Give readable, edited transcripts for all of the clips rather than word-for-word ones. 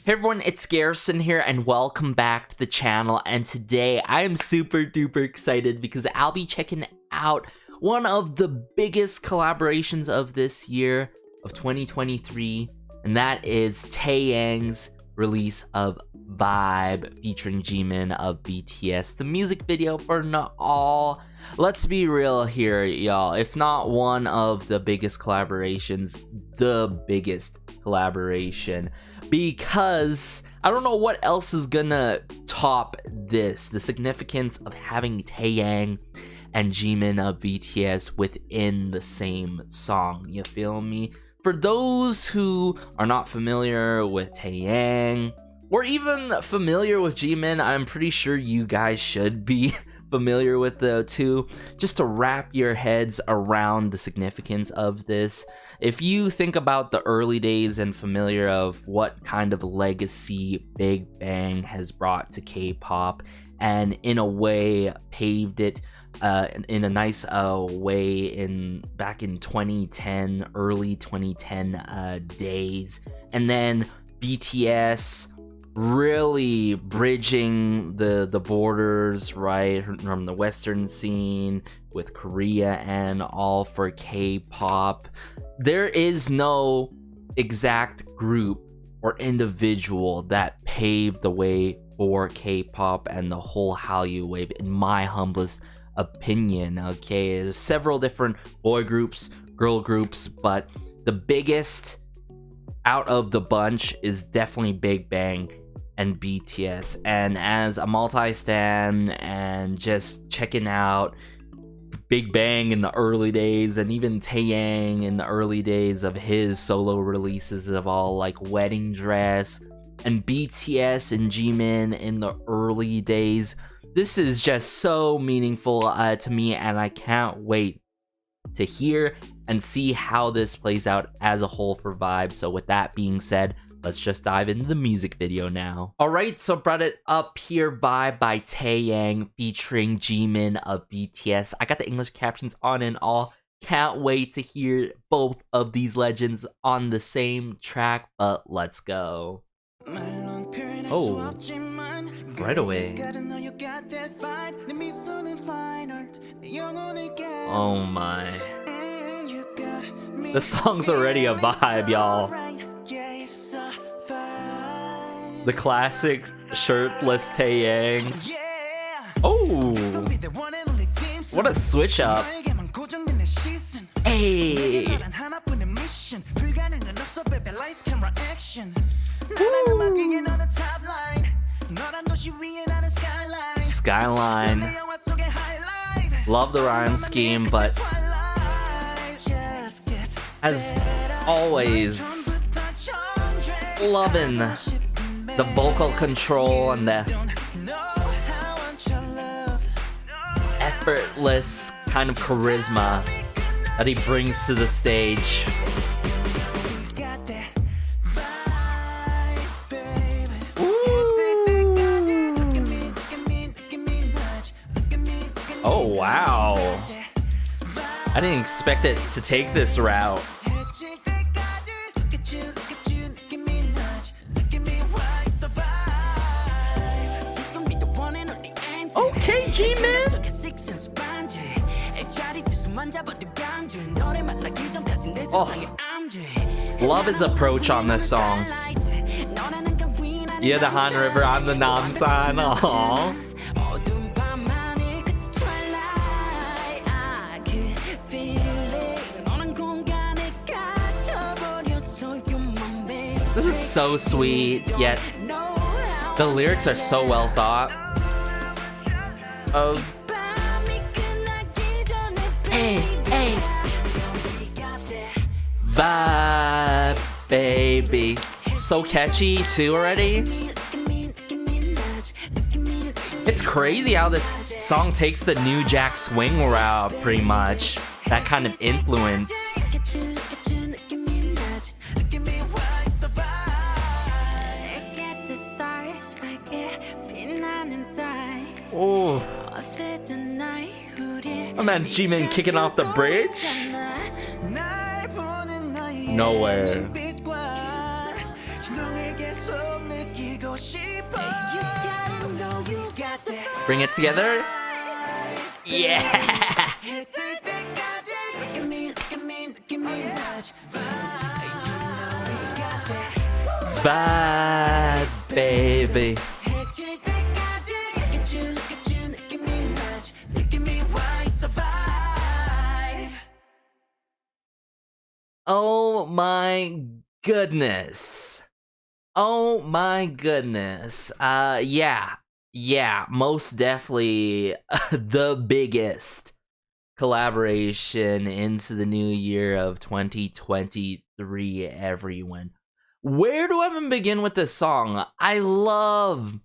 Hey everyone, it's Garrison here and welcome back to the channel, and today I am super duper excited because I'll be checking out one of the biggest collaborations of this year of 2023, and that is Taeyang's release of Vibe featuring JIMIN of BTS, the music video for Not All. Let's be real here, y'all. If not one of the biggest collaborations, the biggest collaboration, because I don't know what else is gonna top this. The significance of having Taeyang and JIMIN of BTS within the same song, you feel me? For those who are not familiar with Taeyang, or even familiar with JIMIN, I'm pretty sure you guys should be familiar with the two, just to wrap your heads around the significance of this. If you think about the early days and familiar of what kind of legacy Big Bang has brought to K-pop, and in a way paved it in a nice way back in 2010, early 2010 days, and then BTS really bridging the borders, right, from the Western scene with Korea and all for K-pop. There is no exact group or individual that paved the way for K-pop and the whole Hallyu wave, in my humblest opinion. Okay, there's several different boy groups, girl groups, but the biggest out of the bunch is definitely Big Bang and BTS. And as a multi-stan and just checking out Big Bang in the early days, and even Taeyang in the early days of his solo releases of all like Wedding Dress, and BTS and JIMIN in the early days, this is just so meaningful to me, and I can't wait to hear and see how this plays out as a whole for Vibe. So with that being said, let's just dive into the music video now. Alright, so brought it up here, Vibe by Taeyang featuring JIMIN of BTS. I got the English captions on and all. Can't wait to hear both of these legends on the same track, but let's go. Oh, right away. Oh my. The song's already a vibe, y'all. The classic shirtless Taeyang. Oh, what a switch up. Hey. Woo. Skyline. Love the rhyme scheme, but as always, loving the vocal control and the effortless kind of charisma that he brings to the stage. Oh wow, I didn't expect it to take this route. Okay, JIMIN. Oh, love his approach on this song. You're the Han River, I'm the Namsan. Aww. This is so sweet, yet the lyrics are so well thought of. Hey, hey. Vibe, baby. So catchy too already. It's crazy how this song takes the New Jack Swing route, pretty much. That kind of influence. Oh, my man's JIMIN kicking off the bridge. No way. Bring it together. Yeah. Vibe, baby. Oh my goodness. Oh my goodness. Yeah, most definitely the biggest collaboration into the new year of 2023, everyone. Where do I even begin with this song? I love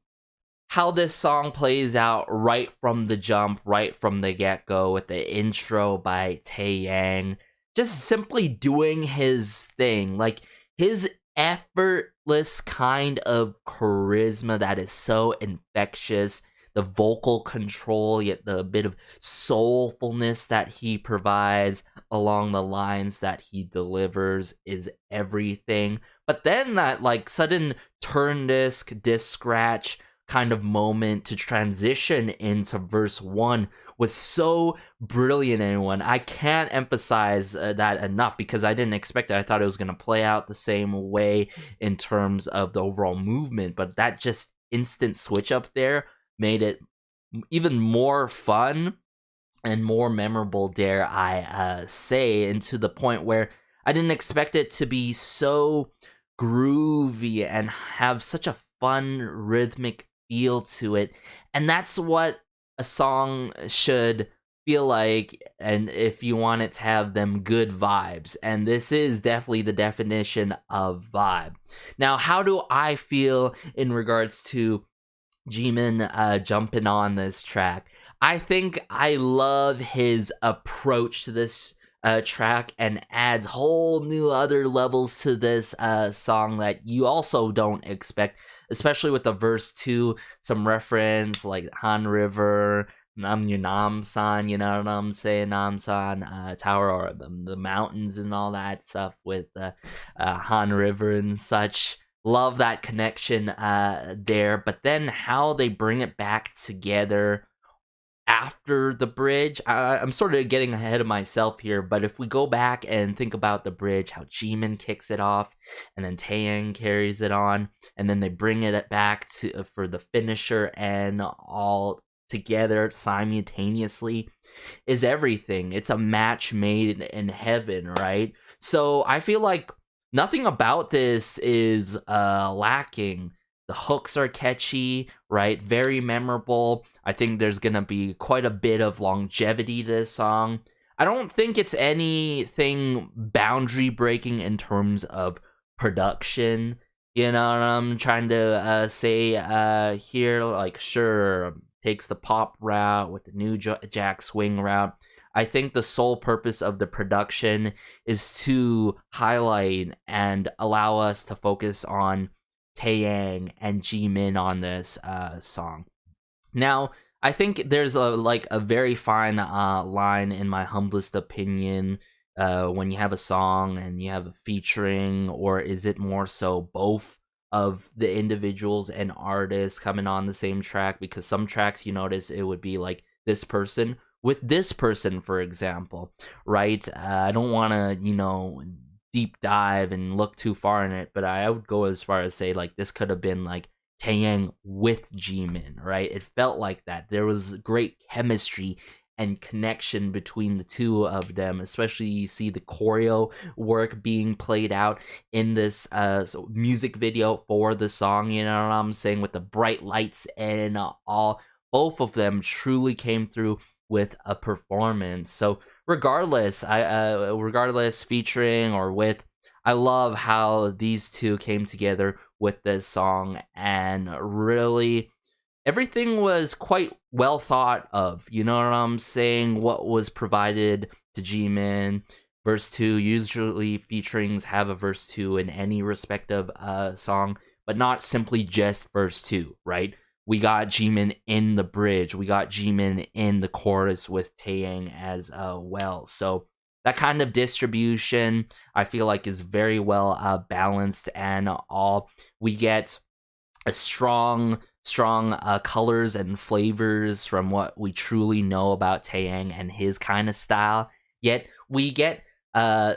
how this song plays out right from the jump, right from the get-go, with the intro by Taeyang. Just simply doing his thing. Like, his effortless kind of charisma that is so infectious. The vocal control, yet the bit of soulfulness that he provides along the lines that he delivers is everything. But then that, like, sudden turn disc scratch kind of moment to transition into verse 1 was so brilliant, everyone. I can't emphasize that enough, because I didn't expect it. I thought it was going to play out the same way in terms of the overall movement, but that just instant switch up there made it even more fun and more memorable, dare I say, and to the point where I didn't expect it to be so groovy and have such a fun rhythmic feel to it. And that's what a song should feel like, and if you want it to have them good vibes, and this is definitely the definition of vibe. Now, how do I feel in regards to Jimin jumping on this track? I think I love his approach to this track, and adds whole new other levels to this song that you also don't expect, especially with the verse 2, some reference like Han River, Namsan, you know what I'm saying, Namsan Tower, or the mountains and all that stuff with Han River and such. Love that connection there, but then how they bring it back together after the bridge. I'm sort of getting ahead of myself here, but if we go back and think about the bridge, how Jimin kicks it off, and then Taeyang carries it on, and then they bring it back to for the finisher, and all together simultaneously is everything. It's a match made in heaven, right? So I feel like nothing about this is lacking. The hooks are catchy, right? Very memorable. I think there's gonna be quite a bit of longevity to this song. I don't think it's anything boundary breaking in terms of production. You know what I'm trying to say here? Like, sure, takes the pop route with the new jack swing route. I think the sole purpose of the production is to highlight and allow us to focus on Taeyang and Jimin on this song. Now, I think there's a very fine line, in my humblest opinion, when you have a song and you have a featuring, or is it more so both of the individuals and artists coming on the same track? Because some tracks, you notice, it would be like this person with this person, for example, right? I don't want to, deep dive and look too far in it, but I would go as far as say, like, this could have been like Taeyang with Jimin, right? It felt like that. There was great chemistry and connection between the two of them, especially you see the choreo work being played out in this music video for the song, you know what I'm saying, with the bright lights and all. Both of them truly came through with a performance. So regardless, regardless featuring or with, I love how these two came together with this song, and really everything was quite well thought of. You know what I'm saying? What was provided to Jimin, verse 2, usually featurings have a verse 2 in any respective song, but not simply just verse 2, right? We got Jimin in the bridge. We got Jimin in the chorus with Taeyang as well. So that kind of distribution, I feel like, is very well balanced, and all. We get a strong strong colors and flavors from what we truly know about Taeyang and his kind of style. Yet we get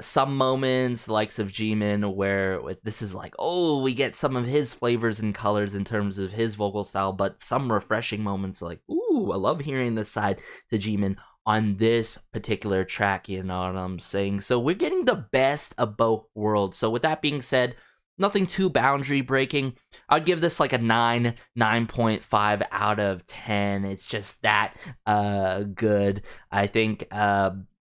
some moments, likes of Jimin, where this is like, oh, we get some of his flavors and colors in terms of his vocal style, but some refreshing moments like, ooh, I love hearing this side to Jimin on this particular track, you know what I'm saying? So we're getting the best of both worlds. So with that being said, nothing too boundary breaking. I'd give this like a 9.5 out of 10. It's just that good. I think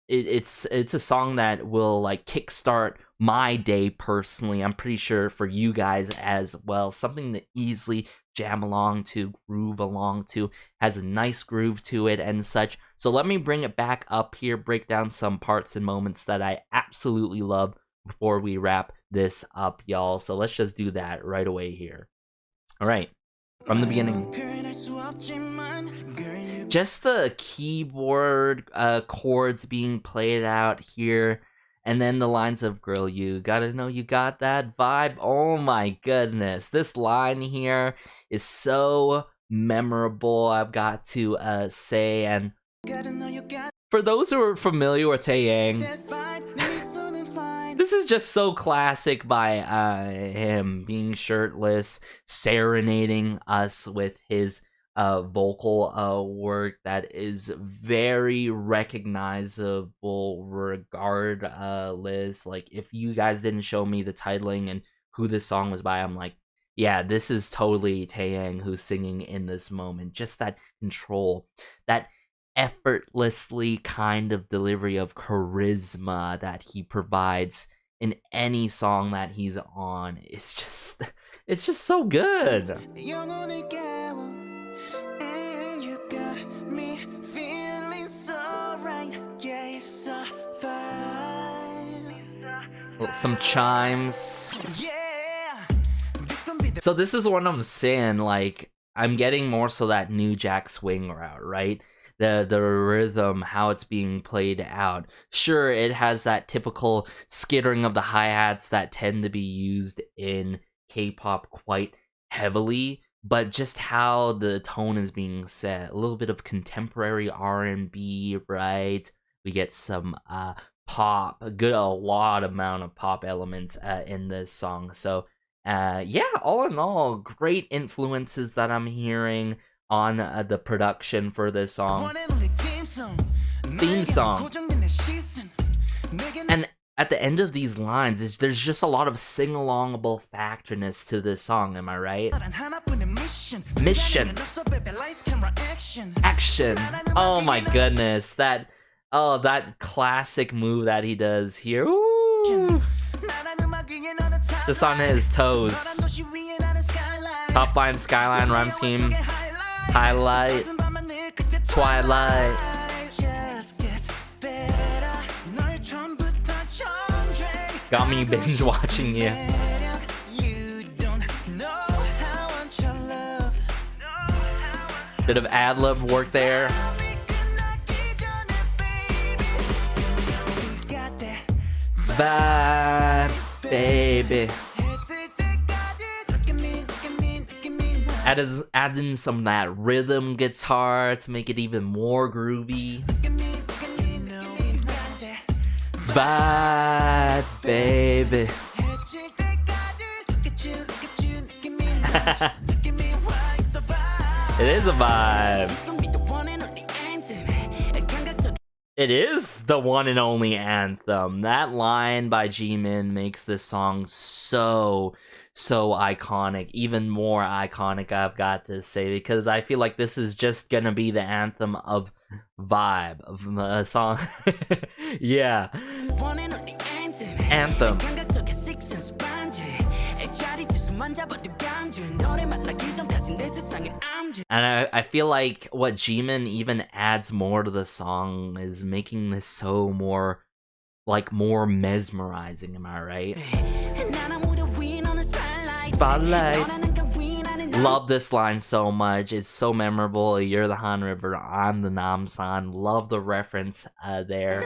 it's a song that will like kickstart my day personally. I'm pretty sure for you guys as well. Something to easily jam along to, groove along to, has a nice groove to it and such. So let me bring it back up here, break down some parts and moments that I absolutely love before we wrap this up, y'all. So let's just do that right away here. All right, from the beginning. Just the keyboard chords being played out here, and then the lines of "Girl, you gotta know you got that vibe." Oh my goodness, this line here is so memorable, I've got to say. And for those who are familiar with Taeyang, this is just so classic by him being shirtless, serenading us with his vocal work that is very recognizable regardless. Like, if you guys didn't show me the titling and who this song was by, I'm like, yeah, this is totally Taeyang who's singing in this moment. Just that control, that effortlessly kind of delivery of charisma that he provides in any song that he's on. It's just so good. Some chimes. So this is what I'm saying, like, I'm getting more so that New Jack Swing route, right? The rhythm, how it's being played out. Sure, it has that typical skittering of the hi-hats that tend to be used in K-pop quite heavily, but just how the tone is being set. A little bit of contemporary R&B, right? We get some pop, a lot amount of pop elements in this song. So yeah, all in all, great influences that I'm hearing on the production for this song. Theme song. And at the end of these lines, there's just a lot of sing-alongable factorness to this song, am I right? Mission. Action. Oh my goodness. That classic move that he does here. Ooh. Just on his toes. Top line, skyline, rhyme scheme. Highlight, twilight. Got me binge watching you. Bit of ad-lib work there. Vibe, baby. Add in some of that rhythm guitar to make it even more groovy. Vibe, baby. It is a vibe. It is the one and only anthem. That line by Jimin makes this song so iconic, even more iconic, I've got to say, because I feel like this is just gonna be the anthem of vibe of a song. Yeah, anthem. And I feel like what Jimin even adds more to the song is making this so more mesmerizing, am I right? Spotlight. Love this line so much. It's so memorable. You're the Han River, I'm the Namsan. Love the reference there.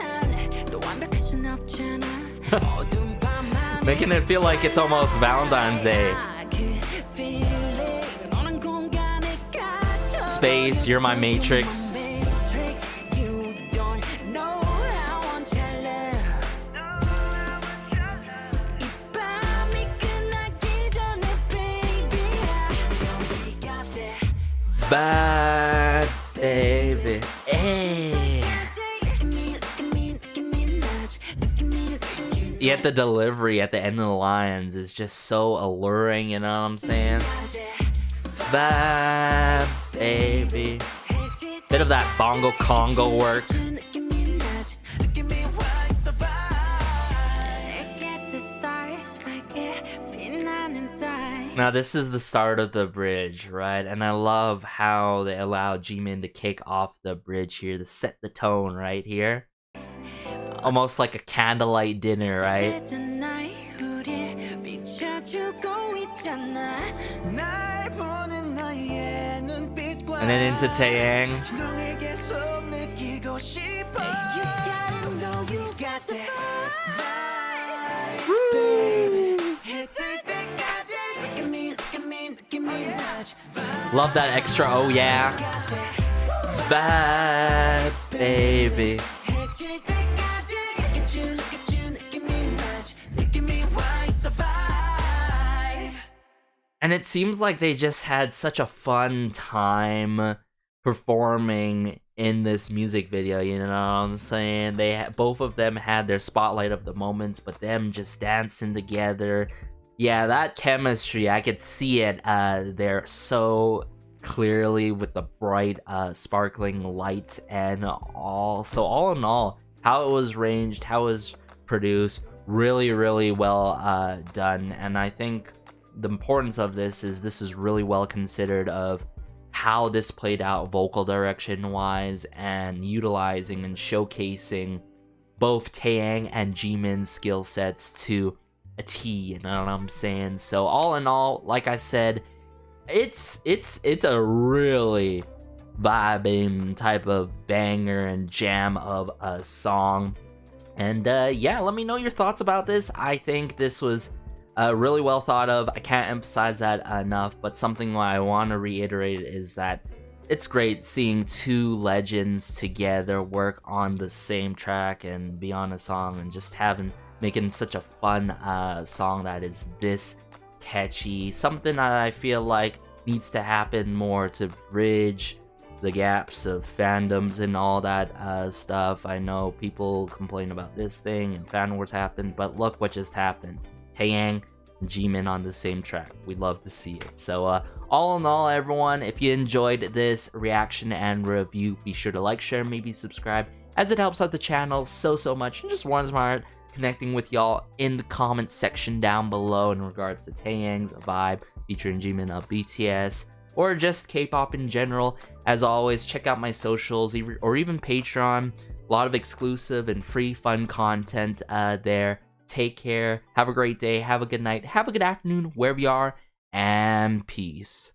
Making it feel like it's almost Valentine's Day. space, you're my matrix. Bad baby, hey. Yet the delivery at the end of the lines is just so alluring, you know what I'm saying? Bad baby. Bit of that bongo congo work. Now this is the start of the bridge, right? And I love how they allow JIMIN to kick off the bridge here to set the tone right here. Almost like a candlelight dinner, right? And then into Taeyang. Love that extra oh yeah. Bad baby. And it seems like they just had such a fun time performing in this music video, you know what I'm saying? Both of them had their spotlight of the moments, but them just dancing together. Yeah, that chemistry, I could see it there so clearly with the bright sparkling lights and all. So all in all, how it was arranged, how it was produced, really, really well done. And I think the importance of this is really well considered of how this played out vocal direction wise and utilizing and showcasing both Taeyang and JIMIN's skill sets to a T, you know what I'm saying? So all in all, like I said, it's a really vibing type of banger and jam of a song. And yeah, let me know your thoughts about this. I think this was really well thought of. I can't emphasize that enough, but something I want to reiterate is that it's great seeing two legends together work on the same track and be on a song and just making such a fun song that is this catchy. Something that I feel like needs to happen more to bridge the gaps of fandoms and all that stuff. I know people complain about this thing and fan wars happened, but look what just happened. Taeyang and JIMIN on the same track. We'd love to see it. So all in all, everyone, if you enjoyed this reaction and review, be sure to like, share, maybe subscribe, as it helps out the channel so much and just warms my heart connecting with y'all in the comment section down below in regards to Taeyang's vibe featuring JIMIN of BTS or just K-pop in general. As always, check out my socials or even Patreon. A lot of exclusive and free fun content there. Take care, have a great day, have a good night, have a good afternoon, wherever you are, and peace.